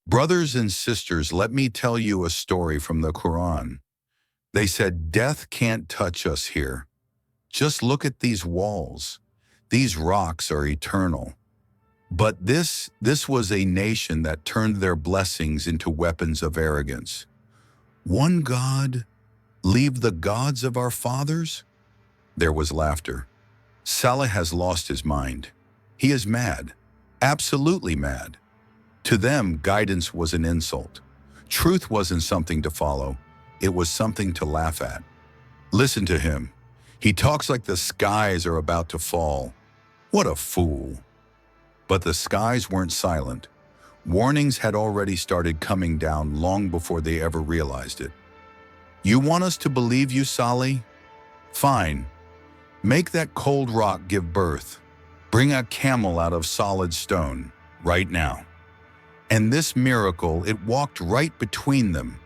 Brothers and sisters, let me tell you a story from the Quran. They said, death can't touch us here. Just look at these walls. These rocks are eternal. But this was a nation that turned their blessings into weapons of arrogance. One God? Leave the gods of our fathers? There was laughter. Saleh has lost his mind. He is mad. Absolutely mad. To them, guidance was an insult. Truth wasn't something to follow. It was something to laugh at. Listen to him. He talks like the skies are about to fall. What a fool. But the skies weren't silent. Warnings had already started coming down long before they ever realized it. You want us to believe you, Saleh? Fine. Make that cold rock give birth. Bring a camel out of solid stone, right now. And this miracle, it walked right between them,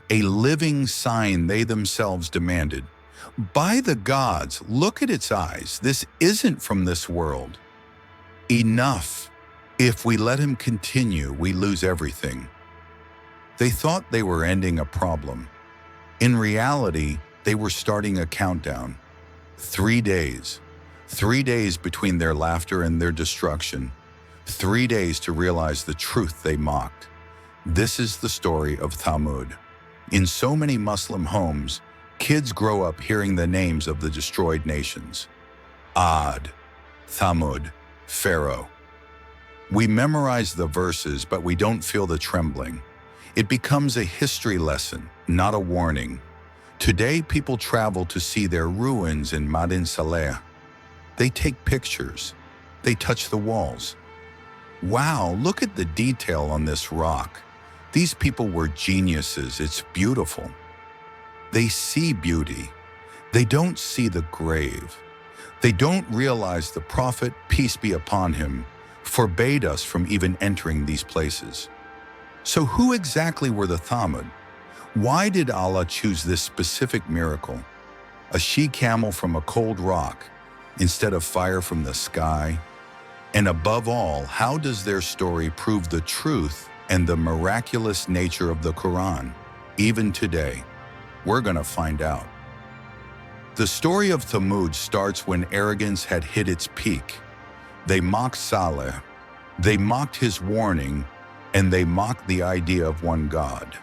a living sign they themselves demanded. By the gods, look at its eyes. This isn't from this world. Enough. If we let him continue, we lose everything. They thought they were ending a problem. In reality, they were starting a countdown. 3 days. 3 days between their laughter and their destruction. 3 days to realize the truth they mocked. This is the story of Thamud. In so many Muslim homes, kids grow up hearing the names of the destroyed nations. Ad, Thamud, Pharaoh. We memorize the verses, but we don't feel the trembling. It becomes a history lesson, not a warning. Today, people travel to see their ruins in Madin Saleh. They take pictures. They touch the walls. Wow, look at the detail on this rock. These people were geniuses. It's beautiful. They see beauty. They don't see the grave. They don't realize the Prophet, peace be upon him, forbade us from even entering these places. So who exactly were the Thamud? Why did Allah choose this specific miracle? A she-camel from a cold rock instead of fire from the sky? And above all, how does their story prove the truth and the miraculous nature of the Quran? Even today, we're going to find out. The story of Thamud starts when arrogance had hit its peak. They mocked Saleh, they mocked his warning, and they mocked the idea of one God.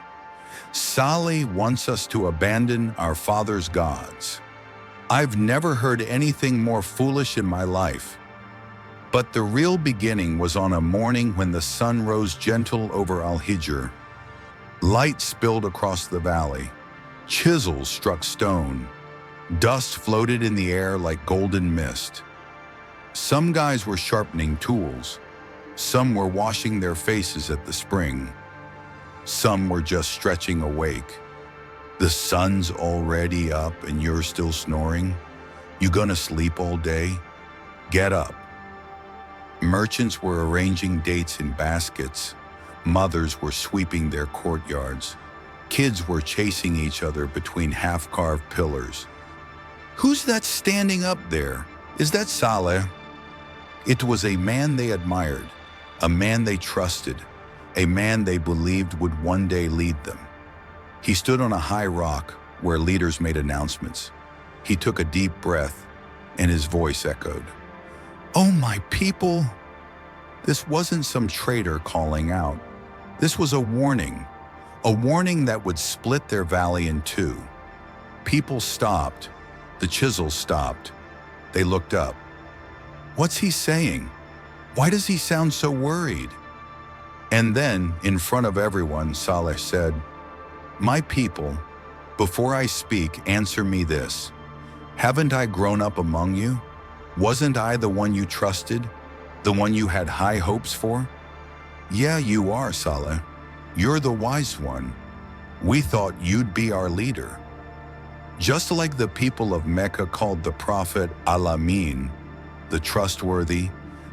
Saleh wants us to abandon our father's gods. I've never heard anything more foolish in my life. But the real beginning was on a morning when the sun rose gentle over Al-Hijr. Light spilled across the valley. Chisels struck stone. Dust floated in the air like golden mist. Some guys were sharpening tools. Some were washing their faces at the spring. Some were just stretching awake. The sun's already up and you're still snoring? You gonna sleep all day? Get up. Merchants were arranging dates in baskets. Mothers were sweeping their courtyards. Kids were chasing each other between half-carved pillars. Who's that standing up there? Is that Saleh? It was a man they admired, a man they trusted, a man they believed would one day lead them. He stood on a high rock where leaders made announcements. He took a deep breath, and his voice echoed. Oh, my people! This wasn't some traitor calling out. This was a warning that would split their valley in two. People stopped. The chisels stopped. They looked up. What's he saying? Why does he sound so worried? And then, in front of everyone, Saleh said, My people, before I speak, answer me this. Haven't I grown up among you? Wasn't I the one you trusted? The one you had high hopes for? Yeah, you are, Saleh. You're the wise one. We thought you'd be our leader. Just like the people of Mecca called the Prophet Al-Amin, the trustworthy,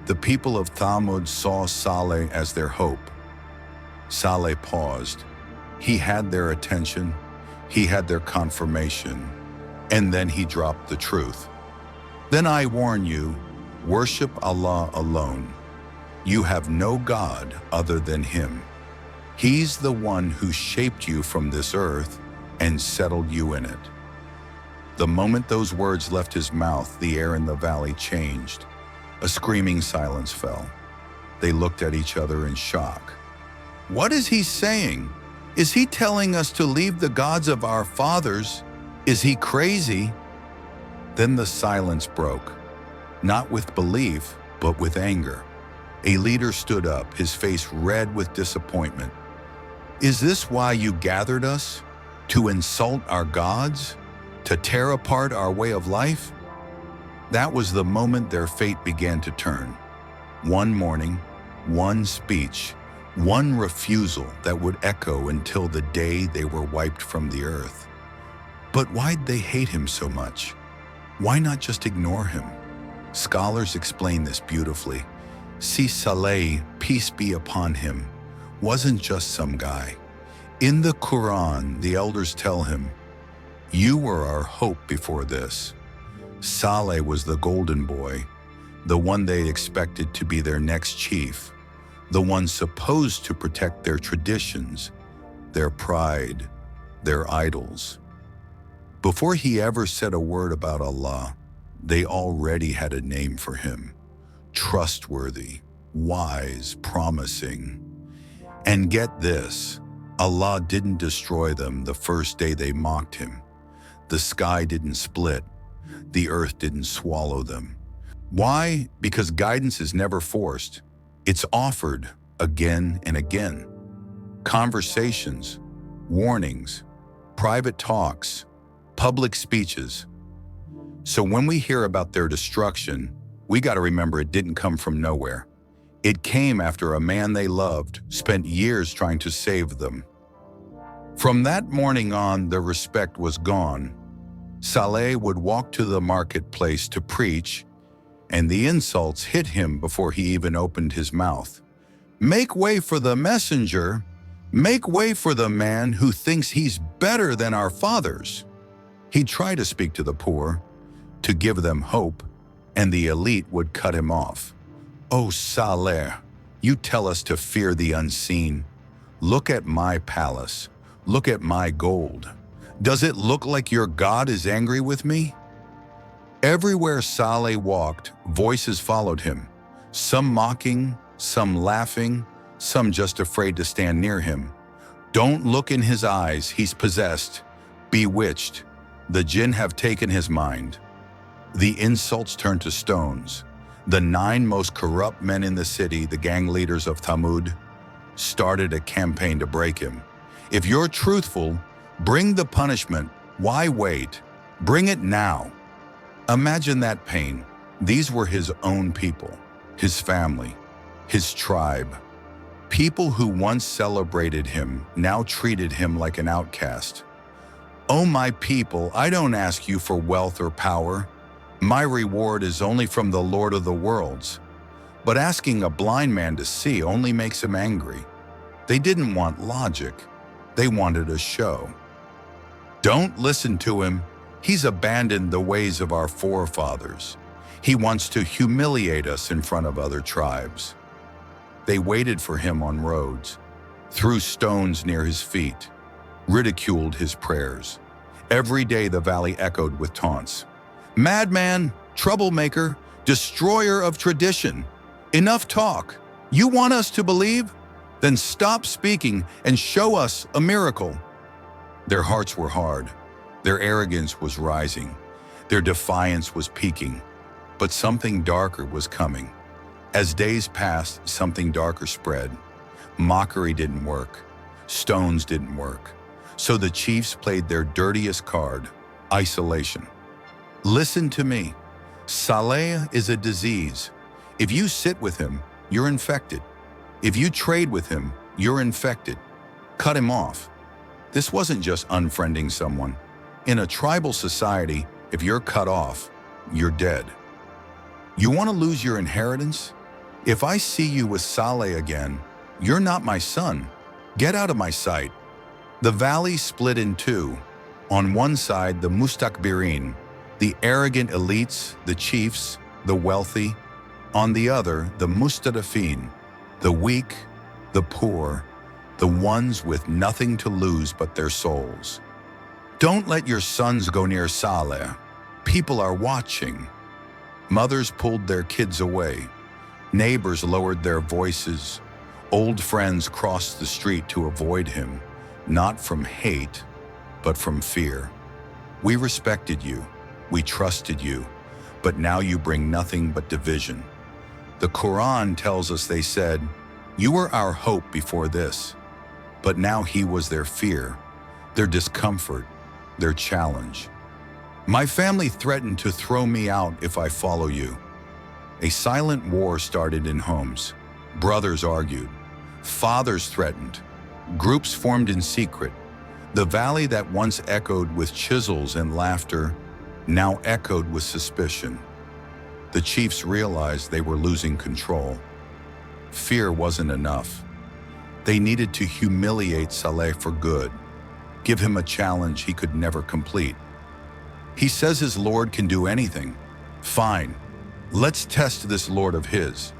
the people of Thamud saw Saleh as their hope. Saleh paused. He had their attention, he had their confirmation, and then he dropped the truth. Then I warn you, worship Allah alone. You have no God other than Him. He's the one who shaped you from this earth and settled you in it. The moment those words left his mouth, the air in the valley changed. A screaming silence fell. They looked at each other in shock. What is he saying? Is he telling us to leave the gods of our fathers? Is he crazy? Then the silence broke, not with belief, but with anger. A leader stood up, his face red with disappointment. Is this why you gathered us? To insult our gods? To tear apart our way of life? That was the moment their fate began to turn. One morning, one speech, one refusal that would echo until the day they were wiped from the earth. But why'd they hate him so much? Why not just ignore him? Scholars explain this beautifully. See, Saleh, peace be upon him, wasn't just some guy. In the Quran, the elders tell him, "You were our hope before this." Saleh was the golden boy, the one they expected to be their next chief, the one supposed to protect their traditions, their pride, their idols. Before he ever said a word about Allah, they already had a name for him: trustworthy, wise, promising. And get this, Allah didn't destroy them the first day they mocked him. The sky didn't split. The earth didn't swallow them. Why? Because guidance is never forced. It's offered again and again. Conversations, warnings, private talks, public speeches. So when we hear about their destruction, we got to remember it didn't come from nowhere. It came after a man they loved spent years trying to save them. From that morning on, their respect was gone. Saleh would walk to the marketplace to preach, and the insults hit him before he even opened his mouth. Make way for the messenger. Make way for the man who thinks he's better than our fathers. He'd try to speak to the poor, to give them hope, and the elite would cut him off. Oh, Saleh, you tell us to fear the unseen. Look at my palace. Look at my gold. Does it look like your God is angry with me? Everywhere Saleh walked, voices followed him, some mocking, some laughing, some just afraid to stand near him. Don't look in his eyes, he's possessed, bewitched. The jinn have taken his mind. The insults turned to stones. The 9 most corrupt men in the city, the gang leaders of Thamud, started a campaign to break him. If you're truthful, bring the punishment. Why wait? Bring it now. Imagine that pain. These were his own people, his family, his tribe. People who once celebrated him now treated him like an outcast. Oh, my people, I don't ask you for wealth or power. My reward is only from the Lord of the worlds. But asking a blind man to see only makes him angry. They didn't want logic. They wanted a show. Don't listen to him. He's abandoned the ways of our forefathers. He wants to humiliate us in front of other tribes. They waited for him on roads, threw stones near his feet, ridiculed his prayers. Every day the valley echoed with taunts. Madman, troublemaker, destroyer of tradition. Enough talk. You want us to believe? Then stop speaking and show us a miracle. Their hearts were hard. Their arrogance was rising. Their defiance was peaking. But something darker was coming. As days passed, something darker spread. Mockery didn't work. Stones didn't work. So the chiefs played their dirtiest card, isolation. Listen to me. Saleh is a disease. If you sit with him, you're infected. If you trade with him, you're infected. Cut him off. This wasn't just unfriending someone. In a tribal society, if you're cut off, you're dead. You want to lose your inheritance? If I see you with Saleh again, you're not my son. Get out of my sight. The valley split in two. On one side, the mustakbirin, the arrogant elites, the chiefs, the wealthy. On the other, the mustadafin, the weak, the poor, the ones with nothing to lose but their souls. Don't let your sons go near Saleh. People are watching. Mothers pulled their kids away. Neighbors lowered their voices. Old friends crossed the street to avoid him, not from hate, but from fear. We respected you. We trusted you. But now you bring nothing but division. The Quran tells us they said, "You were our hope before this." But now he was their fear, their discomfort, their challenge. My family threatened to throw me out if I follow you. A silent war started in homes. Brothers argued. Fathers threatened. Groups formed in secret. The valley that once echoed with chisels and laughter now echoed with suspicion. The chiefs realized they were losing control. Fear wasn't enough. They needed to humiliate Saleh for good, give him a challenge he could never complete. He says his Lord can do anything. Fine, let's test this Lord of his.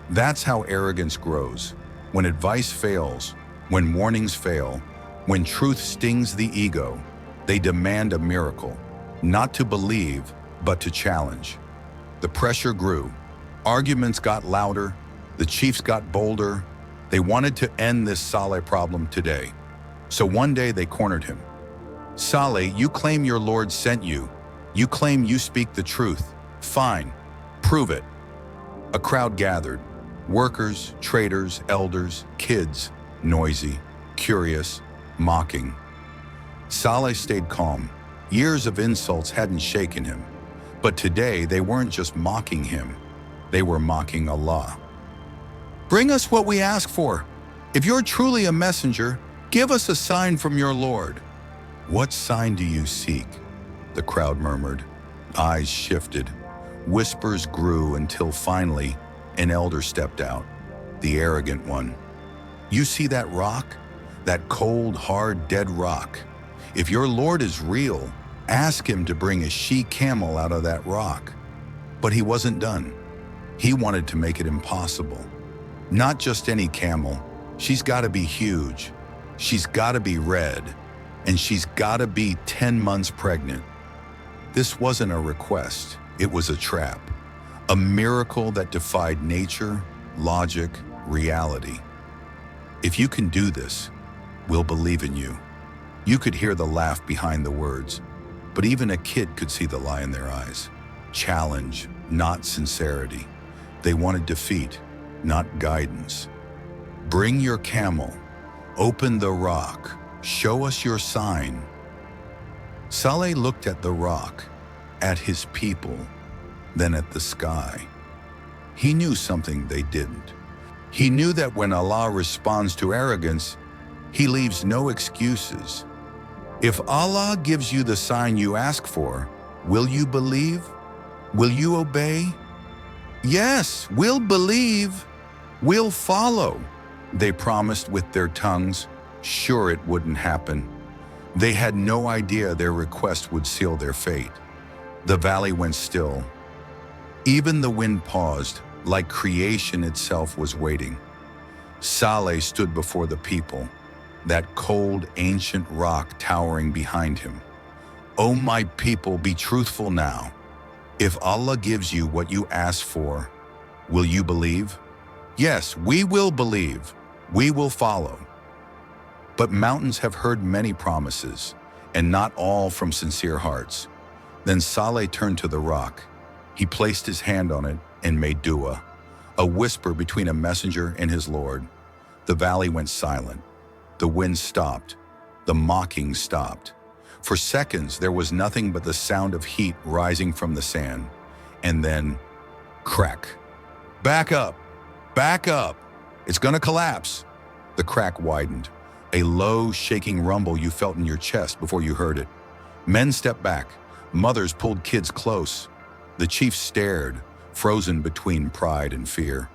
That's how arrogance grows. When advice fails, when warnings fail, when truth stings the ego, they demand a miracle, not to believe, but to challenge. The pressure grew. Arguments got louder. The chiefs got bolder. They wanted to end this Saleh problem today. So one day they cornered him. "Saleh, you claim your Lord sent you. You claim you speak the truth. Fine, prove it." A crowd gathered. Workers, traders, elders, kids, noisy, curious, mocking. Saleh stayed calm. Years of insults hadn't shaken him. But today they weren't just mocking him. They were mocking Allah. "Bring us what we ask for. If you're truly a messenger, give us a sign from your Lord." "What sign do you seek?" the crowd murmured. Eyes shifted. Whispers grew until finally an elder stepped out, the arrogant one. "You see that rock? That cold, hard, dead rock? If your Lord is real, ask him to bring a she-camel out of that rock." But he wasn't done. He wanted to make it impossible. Not just any camel. She's got to be huge. She's got to be red. And she's got to be 10 months pregnant. This wasn't a request. It was a trap. A miracle that defied nature, logic, reality. "If you can do this, we'll believe in you." You could hear the laugh behind the words, but even a kid could see the lie in their eyes. Challenge, not sincerity. They wanted defeat, not guidance. "Bring your camel. Open the rock. Show us your sign." Saleh looked at the rock, at his people, then at the sky. He knew something they didn't. He knew that when Allah responds to arrogance, he leaves no excuses. If Allah gives you the sign you ask for, will you believe? Will you obey? "Yes, we'll believe. We'll follow," they promised with their tongues, sure it wouldn't happen. They had no idea their request would seal their fate. The valley went still. Even the wind paused, like creation itself was waiting. Saleh stood before the people, that cold, ancient rock towering behind him. "Oh my people, be truthful now. If Allah gives you what you ask for, will you believe?" "Yes, we will believe. We will follow." But mountains have heard many promises, and not all from sincere hearts. Then Saleh turned to the rock. He placed his hand on it and made dua, a whisper between a messenger and his Lord. The valley went silent. The wind stopped. The mocking stopped. For seconds, there was nothing but the sound of heat rising from the sand. And then, crack. "Back up! Back up! It's gonna collapse!" The crack widened. A low, shaking rumble you felt in your chest before you heard it. Men stepped back. Mothers pulled kids close. The chief stared, frozen between pride and fear.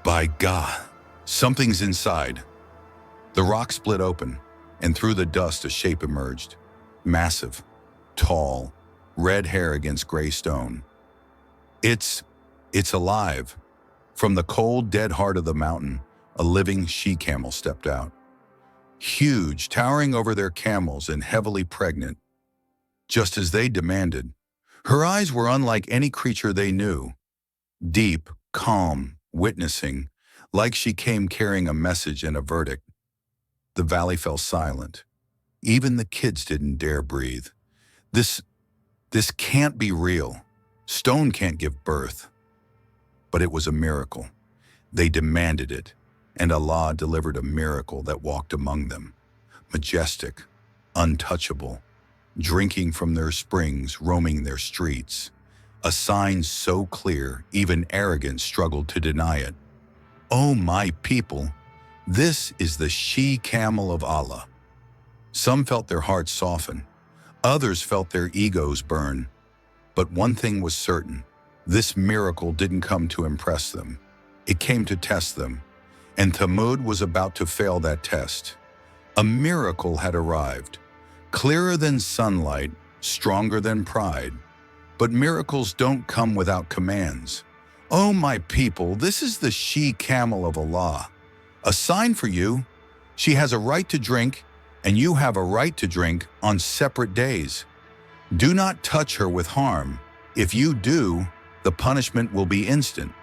By God, something's inside. The rock split open, and through the dust a shape emerged. Massive, tall, red hair against gray stone. It's alive. From the cold, dead heart of the mountain, a living she-camel stepped out. huge, towering over their camels and heavily pregnant, just as they demanded. Her eyes were unlike any creature they knew, deep, calm, witnessing, like she came carrying a message and a verdict. The valley fell silent. Even the kids didn't dare breathe. This can't be real. Stone can't give birth. But it was a miracle. They demanded it, and Allah delivered a miracle that walked among them, majestic, untouchable, drinking from their springs, roaming their streets. A sign so clear, even Arrogance struggled to deny it. "Oh my people, this is the she-camel of Allah." Some felt their hearts soften. Others felt their egos burn. But one thing was certain. This miracle didn't come to impress them. It came to test them. And Thamud was about to fail that test. A miracle had arrived. Clearer than sunlight, stronger than pride. But miracles don't come without commands. "Oh my people, this is the she-camel of Allah. A sign for you. She has a right to drink, and you have a right to drink on separate days. Do not touch her with harm. If you do, the punishment will be instant."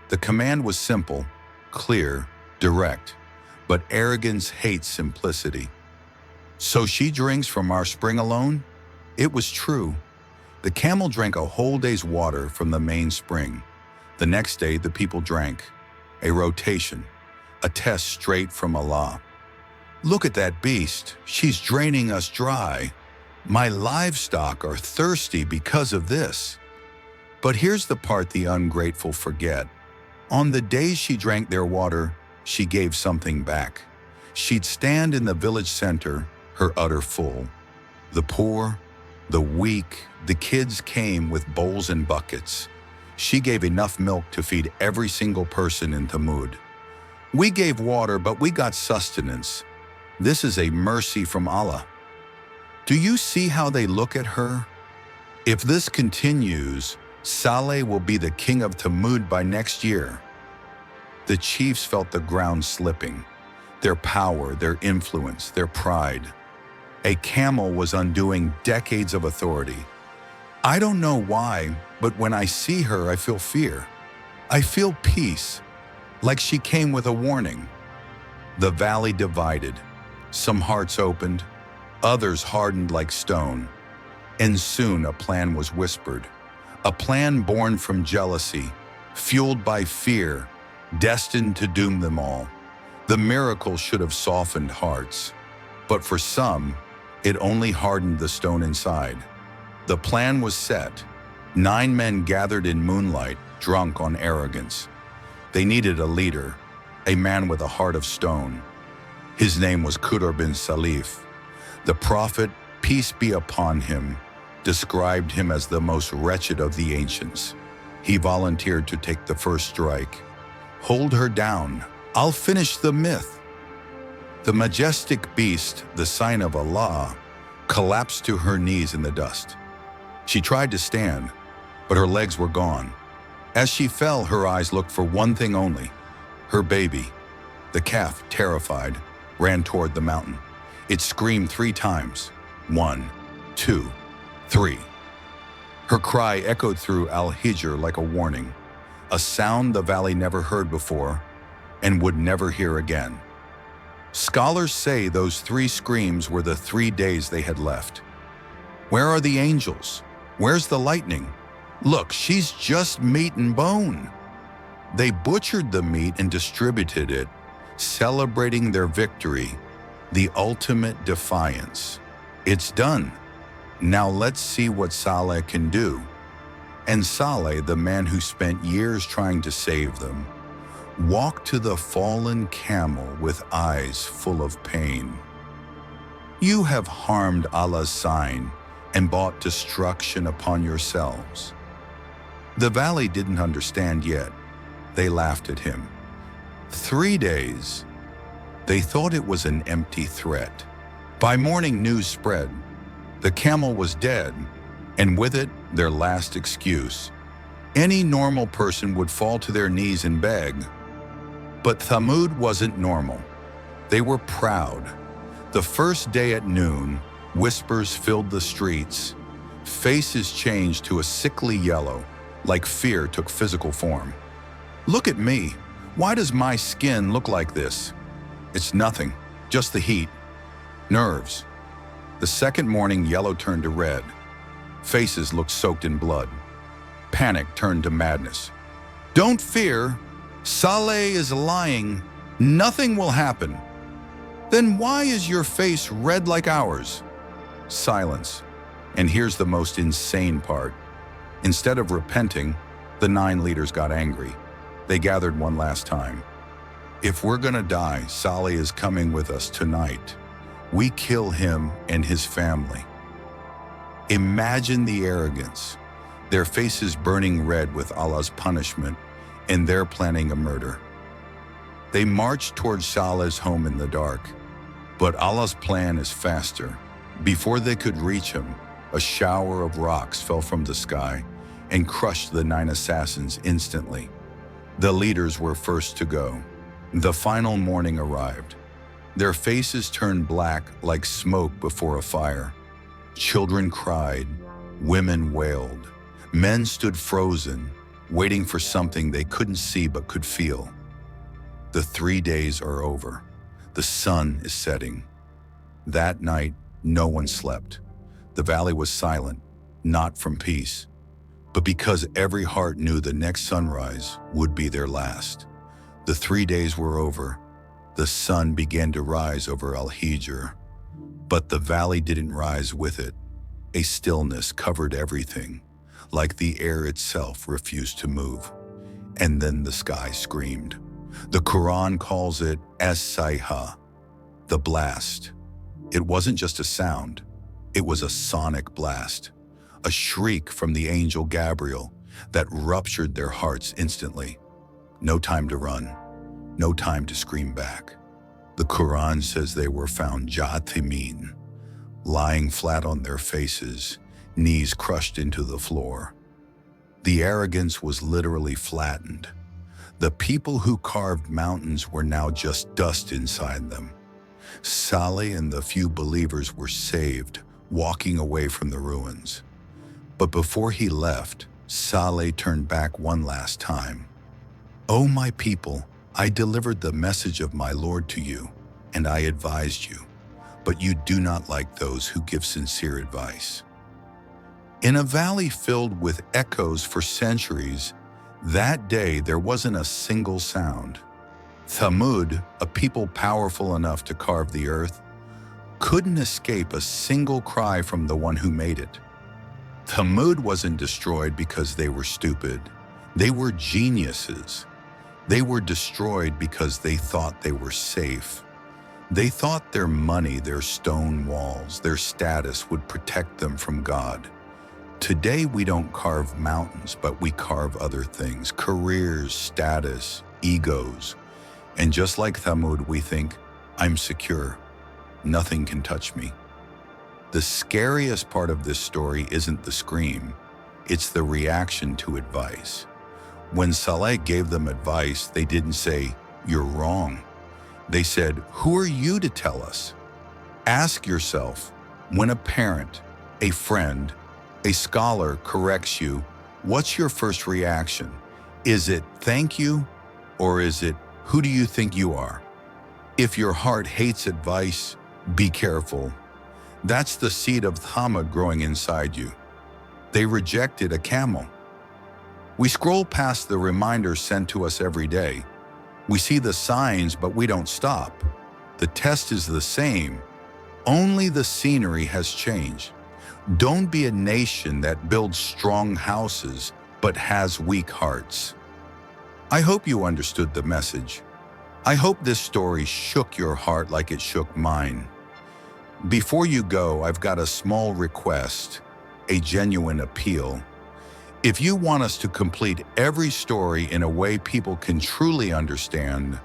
The command was simple, clear, direct, but Arrogance hates simplicity. "So she drinks from our spring alone?" It was true. The camel drank a whole day's water from the main spring. The next day, the people drank. A rotation, a test straight from Allah. "Look at that beast. She's draining us dry. My livestock are thirsty because of this." But here's the part the ungrateful forget. On the days she drank their water, she gave something back. She'd stand in the village center, her udder full. The poor, the weak, the kids came with bowls and buckets. She gave enough milk to feed every single person in Thamud. "We gave water, but we got sustenance. This is a mercy from Allah." Do you see how they look at her? If this continues, Saleh will be the king of Thamud by next year. The chiefs felt the ground slipping, their power, their influence, their pride. A camel was undoing decades of authority. I don't know why, but when I see her, I feel fear. I feel peace, like she came with a warning. The valley divided. Some hearts opened, others hardened like stone. And soon a plan was whispered. A plan born from jealousy, fueled by fear, destined to doom them all. The miracle should have softened hearts, but for some, it only hardened the stone inside. The plan was set. 9 men gathered in moonlight, drunk on arrogance. They needed a leader, a man with a heart of stone. His name was Qudr bin Salih. The prophet, peace be upon him, described him as the most wretched of the ancients. He volunteered to take the first strike. "Hold her down. I'll finish the myth." The majestic beast, the sign of Allah, collapsed to her knees in the dust. She tried to stand, but her legs were gone. As she fell, her eyes looked for one thing only, her baby. The calf, terrified, ran toward the mountain. It screamed 3 times. 1, 2, 3. Her cry echoed through Al-Hijr like a warning, a sound the valley never heard before and would never hear again. Scholars say those 3 screams were the 3 days they had left. Where are the angels? Where's the lightning? Look, she's just meat and bone. They butchered the meat and distributed it, celebrating their victory, the ultimate defiance. It's done. Now let's see what Saleh can do. And Saleh, the man who spent years trying to save them, walked to the fallen camel with eyes full of pain. "You have harmed Allah's sign and brought destruction upon yourselves." The valley didn't understand yet. They laughed at him. 3 days. They thought it was an empty threat. By morning, news spread. The camel was dead, and with it, their last excuse. Any normal person would fall to their knees and beg. But Thamud wasn't normal. They were proud. The first day at noon, whispers filled the streets. Faces changed to a sickly yellow, like fear took physical form. Look at me. Why does my skin look like this? It's nothing, just the heat. Nerves. The second morning, yellow turned to red. Faces looked soaked in blood. Panic turned to madness. Don't fear. Saleh is lying. Nothing will happen. Then why is your face red like ours? Silence. And here's the most insane part. Instead of repenting, the 9 leaders got angry. They gathered one last time. If we're gonna die, Saleh is coming with us tonight. We kill him and his family. Imagine the arrogance. Their faces burning red with Allah's punishment, and they're planning a murder. They marched towards Saleh's home in the dark, but Allah's plan is faster. Before they could reach him, a shower of rocks fell from the sky and crushed the 9 assassins instantly. The leaders were first to go. The final morning arrived. Their faces turned black like smoke before a fire. Children cried, women wailed, men stood frozen, waiting for something they couldn't see but could feel. The 3 days are over. The sun is setting. That night, no one slept. The valley was silent, not from peace, but because every heart knew the next sunrise would be their last. The 3 days were over. The sun began to rise over Al-Hijr, but the valley didn't rise with it. A stillness covered everything, like the air itself refused to move. And then the sky screamed. The Quran calls it as-sayha, the blast. It wasn't just a sound, it was a sonic blast, a shriek from the angel Gabriel that ruptured their hearts instantly. No time to run, no time to scream back. The Quran says they were found jathimin, lying flat on their faces, knees crushed into the floor. The arrogance was literally flattened. The people who carved mountains were now just dust inside them. Saleh and the few believers were saved, walking away from the ruins. But before he left, Saleh turned back one last time. "O my people, I delivered the message of my Lord to you, and I advised you, but you do not like those who give sincere advice." In a valley filled with echoes for centuries, that day there wasn't a single sound. Thamud, a people powerful enough to carve the earth, couldn't escape a single cry from the one who made it. Thamud wasn't destroyed because they were stupid. They were geniuses. They were destroyed because they thought they were safe. They thought their money, their stone walls, their status would protect them from God. Today we don't carve mountains, but we carve other things: careers, status, egos. And just like Thamud, we think, I'm secure. Nothing can touch me. The scariest part of this story isn't the scream, it's the reaction to advice. When Saleh gave them advice, they didn't say, "You're wrong." They said, "Who are you to tell us?" Ask yourself, when a parent, a friend, a scholar corrects you, what's your first reaction? Is it thank you, or is it who do you think you are? If your heart hates advice, be careful. That's the seed of Thamud growing inside you. They rejected a camel. We scroll past the reminders sent to us every day. We see the signs, but we don't stop. The test is the same. Only the scenery has changed. Don't be a nation that builds strong houses, but has weak hearts. I hope you understood the message. I hope this story shook your heart like it shook mine. Before you go, I've got a small request, a genuine appeal. If you want us to complete every story in a way people can truly understand,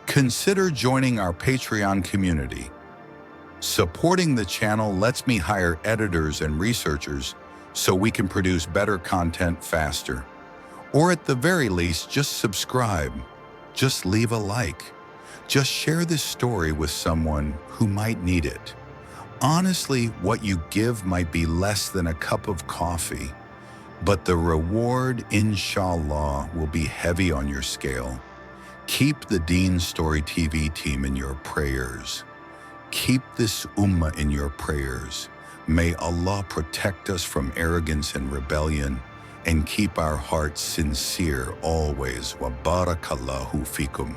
consider joining our Patreon community. Supporting the channel lets me hire editors and researchers so we can produce better content faster. Or at the very least, just subscribe. Just leave a like. Just share this story with someone who might need it. Honestly, what you give might be less than a cup of coffee, but the reward, inshallah, will be heavy on your scale. Keep the Deen Story TV team in your prayers. Keep this ummah in your prayers. May Allah protect us from arrogance and rebellion and keep our hearts sincere always. Wa barakallahu fikum.